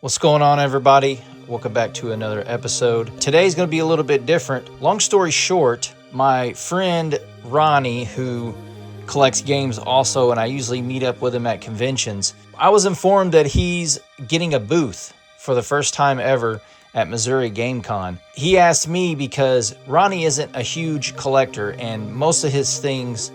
What's going on, everybody? Welcome back to another episode. Today's going to be a little bit different. Long story short, my friend Ronnie, who collects games also, and I usually meet up with him at conventions, I was informed that he's getting a booth for the first time ever at Missouri Game Con. He asked me because Ronnie isn't a huge collector and most of his things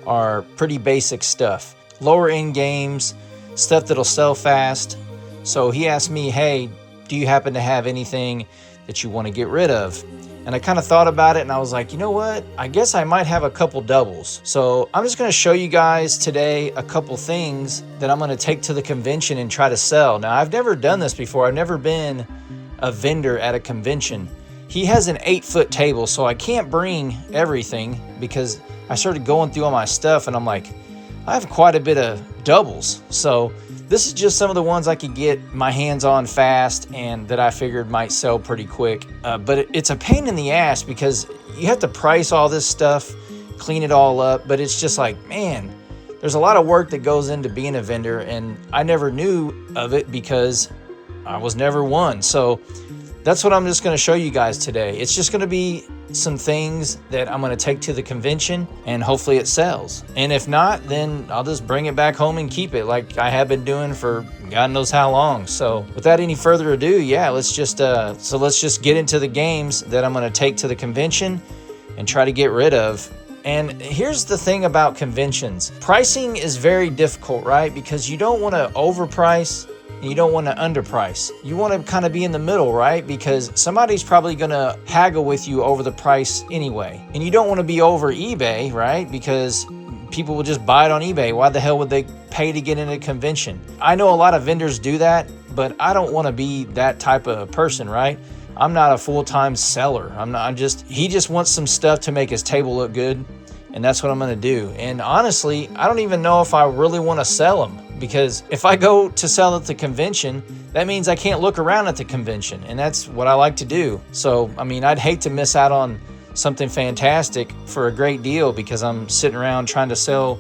are pretty basic stuff. Lower end games, stuff that'll sell fast. So he asked me, hey, do you happen to have anything that you want to get rid of? And I kind of thought about it and I was like, you know what? I guess I might have a couple doubles. So I'm just going to show you guys today a couple things that I'm going to take to the convention and try to sell. Now, I've never done this before. I've never been a vendor at a convention. He has an 8-foot table, so I can't bring everything because I started going through all my stuff and I'm like, I have quite a bit of doubles. So this is just some of the ones I could get my hands on fast and that I figured might sell pretty quick. But it's a pain in the ass because you have to price all this stuff, clean it all up. But it's just like, man, there's a lot of work that goes into being a vendor. And I never knew of it because I was never one. So that's what I'm just going to show you guys today. It's just going to be some things that I'm going to take to the convention and hopefully it sells. And if not, then I'll just bring it back home and keep it like I have been doing for God knows how long. So without any further ado, yeah, let's just get into the games that I'm going to take to the convention and try to get rid of. And here's the thing about conventions. Pricing is very difficult, right? Because you don't want to overprice. You don't want to underprice. You want to kind of be in the middle, right? Because somebody's probably going to haggle with you over the price anyway. And you don't want to be over eBay, right? Because people will just buy it on eBay. Why the hell would they pay to get in a convention? I know a lot of vendors do that, but I don't want to be that type of person, right? I'm not a full-time seller. He just wants some stuff to make his table look good. And that's what I'm going to do. And honestly, I don't even know if I really want to sell them. Because if I go to sell at the convention, that means I can't look around at the convention. And that's what I like to do. So, I mean, I'd hate to miss out on something fantastic for a great deal because I'm sitting around trying to sell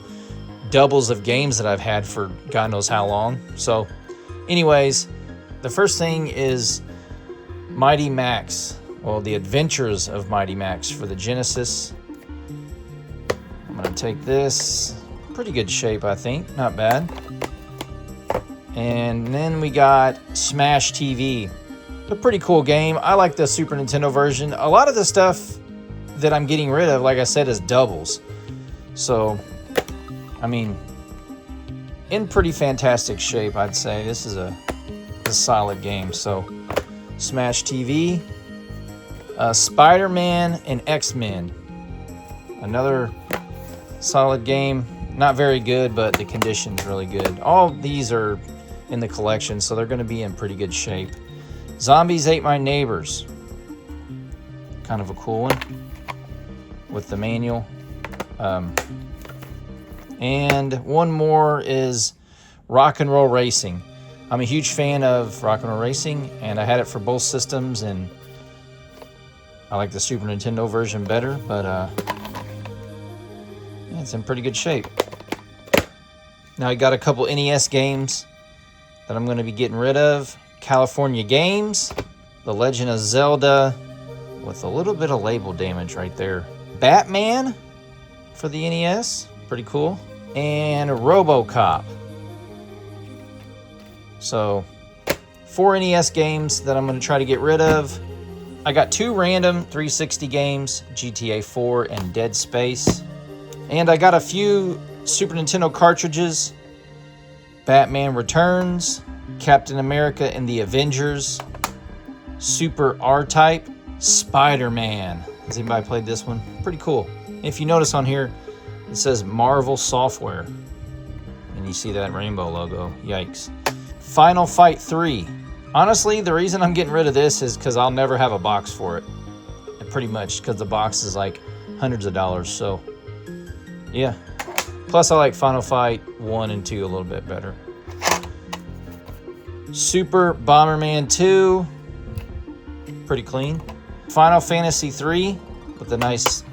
doubles of games that I've had for God knows how long. So, anyways, the first thing is Mighty Max. Well, the Adventures of Mighty Max for the Genesis. I'm going to take this. Pretty good shape, I think. Not bad. And then we got Smash TV. A pretty cool game. I like the Super Nintendo version. A lot of the stuff that I'm getting rid of, like I said, is doubles. So, I mean, in pretty fantastic shape, I'd say. This is a solid game. So, Smash TV. Spider-Man and X-Men. Another solid game. Not very good, but the condition's really good. All these are in the collection, so they're going to be in pretty good shape. Zombies Ate My Neighbors. Kind of a cool one with the manual. And one more is Rock and Roll Racing. I'm a huge fan of Rock and Roll Racing, and I had it for both systems, and I like the Super Nintendo version better, but yeah, it's in pretty good shape. Now I got a couple NES games that I'm going to be getting rid of. California Games, The Legend of Zelda, with a little bit of label damage right there. Batman for the NES, pretty cool. And RoboCop. So, 4 NES games that I'm going to try to get rid of. I got 2 random 360 games, GTA 4 and Dead Space. And I got a few Super Nintendo cartridges, Batman Returns, Captain America and the Avengers, Super R-Type, Spider-Man. Has anybody played this one? Pretty cool. If you notice on here, it says Marvel Software. And you see that rainbow logo. Yikes. Final Fight 3. Honestly, the reason I'm getting rid of this is because I'll never have a box for it. Pretty much, because the box is like hundreds of dollars, so yeah. Plus, I like Final Fight 1 and 2 a little bit better. Super Bomberman 2. Pretty clean. Final Fantasy 3 with a nice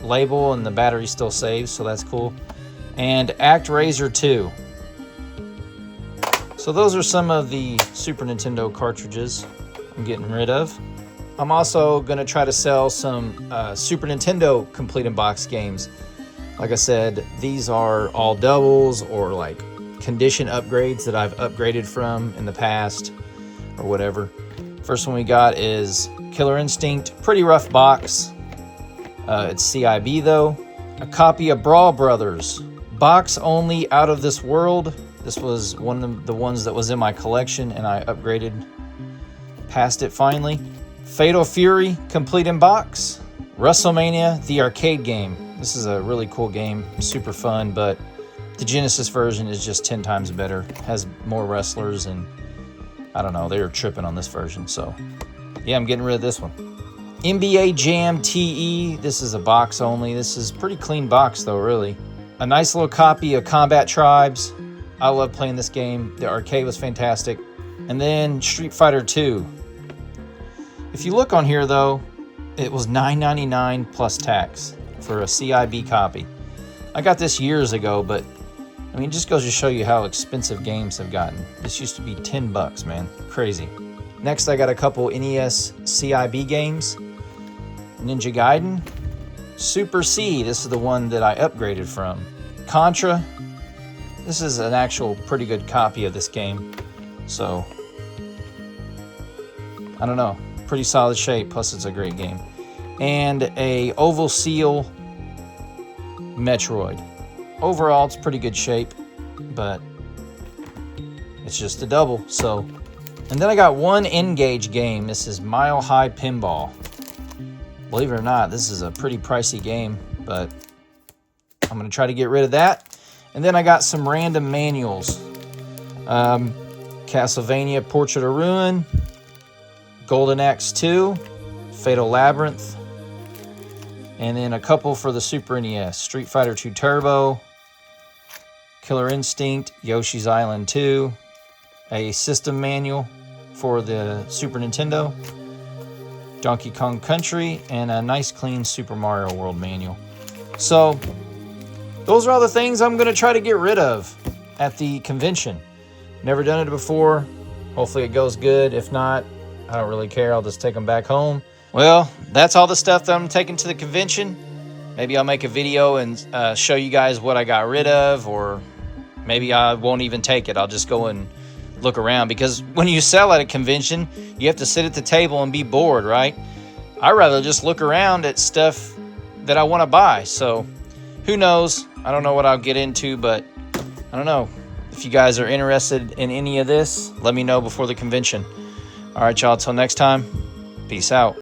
label and the battery still saves, so that's cool. And ActRaiser 2. So those are some of the Super Nintendo cartridges I'm getting rid of. I'm also going to try to sell some Super Nintendo complete in box games. Like I said, these are all doubles or like condition upgrades that I've upgraded from in the past or whatever. First one we got is Killer Instinct. Pretty rough box. It's CIB though. A copy of Brawl Brothers. Box only, out of this world. This was one of the ones that was in my collection and I upgraded past it finally. Fatal Fury, complete in box. WrestleMania, the arcade game. This is a really cool game, super fun, but the Genesis version is just 10 times better. Has more wrestlers and I don't know, they were tripping on this version. So yeah, I'm getting rid of this one. NBA Jam TE, this is a box only. This is a pretty clean box though, really. A nice little copy of Combat Tribes. I love playing this game. The arcade was fantastic. And then Street Fighter 2. If you look on here though, it was $9.99 plus tax for a CIB copy. I got this years ago, but I mean, it just goes to show you how expensive games have gotten. This used to be 10 bucks, man. Crazy. Next, I got a couple NES CIB games. Ninja Gaiden. Super C, this is the one that I upgraded from. Contra. This is an actual pretty good copy of this game. So, I don't know. Pretty solid shape, plus it's a great game. And a Oval Seal Metroid. Overall, it's pretty good shape, but it's just a double, so. And then I got one N-Gage game. This is Mile High Pinball. Believe it or not, this is a pretty pricey game, but I'm gonna try to get rid of that. And then I got some random manuals. Castlevania Portrait of Ruin, Golden Axe 2, Fatal Labyrinth, and then a couple for the Super NES. Street Fighter 2 Turbo, Killer Instinct, Yoshi's Island 2, a system manual for the Super Nintendo, Donkey Kong Country, and a nice clean Super Mario World manual. So those are all the things I'm going to try to get rid of at the convention. Never done it before. Hopefully it goes good. If not, I don't really care. I'll just take them back home. Well, that's all the stuff that I'm taking to the convention. Maybe I'll make a video and show you guys what I got rid of, or maybe I won't even take it. I'll just go and look around, because when you sell at a convention, you have to sit at the table and be bored, right? I'd rather just look around at stuff that I want to buy. So who knows? I don't know what I'll get into, but I don't know. If you guys are interested in any of this, let me know before the convention. All right, y'all, till next time, peace out.